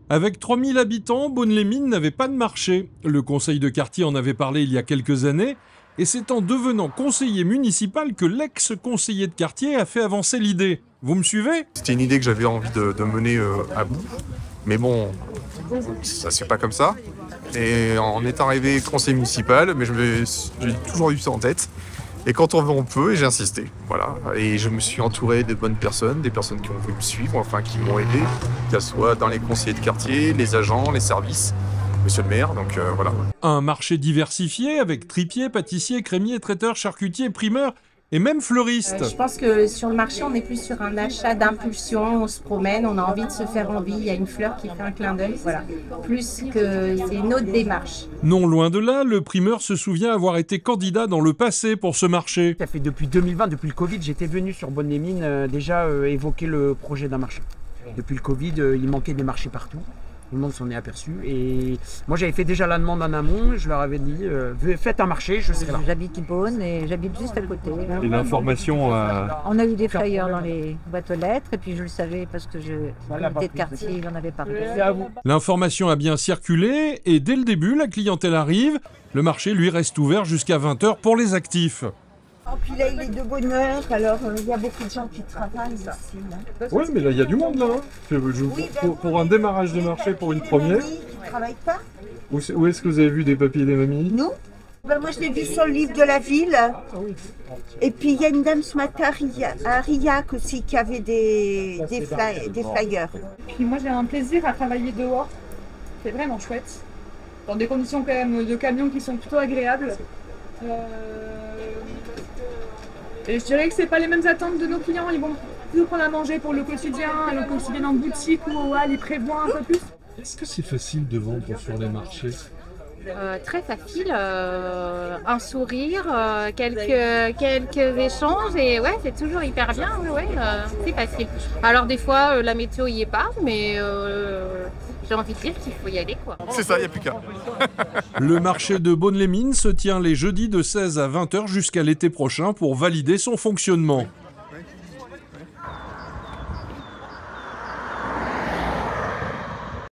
Avec 3000 habitants, Beaune-les-Mines n'avait pas de marché. Le conseil de quartier en avait parlé il y a quelques années, et c'est en devenant conseiller municipal que l'ex-conseiller de quartier a fait avancer l'idée. Vous me suivez? C'était une idée que j'avais envie de mener à bout, mais bon, ça se fait pas comme ça. Et en étant arrivé conseiller municipal, mais j'ai toujours eu ça en tête. Et quand on veut, on peut, et j'ai insisté. Voilà. Et je me suis entouré de bonnes personnes, des personnes qui ont voulu me suivre, enfin qui m'ont aidé, que ce soit dans les conseillers de quartier, les agents, les services, monsieur le maire, donc voilà. Un marché diversifié avec tripiers, pâtissiers, crémiers, traiteurs, charcutiers, primeurs et même fleuristes. Je pense que sur le marché, on est plus sur un achat d'impulsion, on se promène, on a envie de se faire envie, il y a une fleur qui fait un clin d'œil, voilà. Plus que c'est une autre démarche. Non loin de là, le primeur se souvient avoir été candidat dans le passé pour ce marché. Ça fait depuis 2020, depuis le Covid, j'étais venu sur Beaune-les-Mines déjà évoquer le projet d'un marché. Depuis le Covid, il manquait des marchés partout. Tout le monde s'en est aperçu et moi j'avais fait déjà la demande en amont, je leur avais dit faites un marché, je serai là. J'habite Beaune et j'habite juste à côté. Et l'information On a eu des flyers dans les boîtes aux lettres et puis je le savais parce que le comité de quartier il en avait parlé. L'information a bien circulé et dès le début, la clientèle arrive. Le marché, lui, reste ouvert jusqu'à 20h pour les actifs. Oh, puis là, il est de bonne heure, alors il y a beaucoup de gens qui travaillent ici. Oui, mais là, il y a du monde, là. Pour un démarrage de marché, pour une première. Qui ne travaillent pas. Où est-ce que vous avez vu des papiers des mamies? Nous moi, je l'ai vu sur le livre de la ville. Et puis, il y a une dame ce matin à Riac aussi qui avait des flyers. Puis moi, j'ai un plaisir à travailler dehors. C'est vraiment chouette. Dans des conditions quand même de camion qui sont plutôt agréables. Et je dirais que c'est pas les mêmes attentes de nos clients. Ils vont plutôt prendre à manger pour le quotidien en boutique ou ils prévoient un peu plus. Est-ce que c'est facile de vendre sur les marchés? Très facile, un sourire, quelques échanges et ouais, c'est toujours hyper bien, c'est facile. Alors des fois, la météo y est pas, mais j'ai envie de dire qu'il faut y aller, quoi. C'est ça, il n'y a plus qu'à. Le marché de Beaune-les-Mines se tient les jeudis de 16 à 20h jusqu'à l'été prochain pour valider son fonctionnement.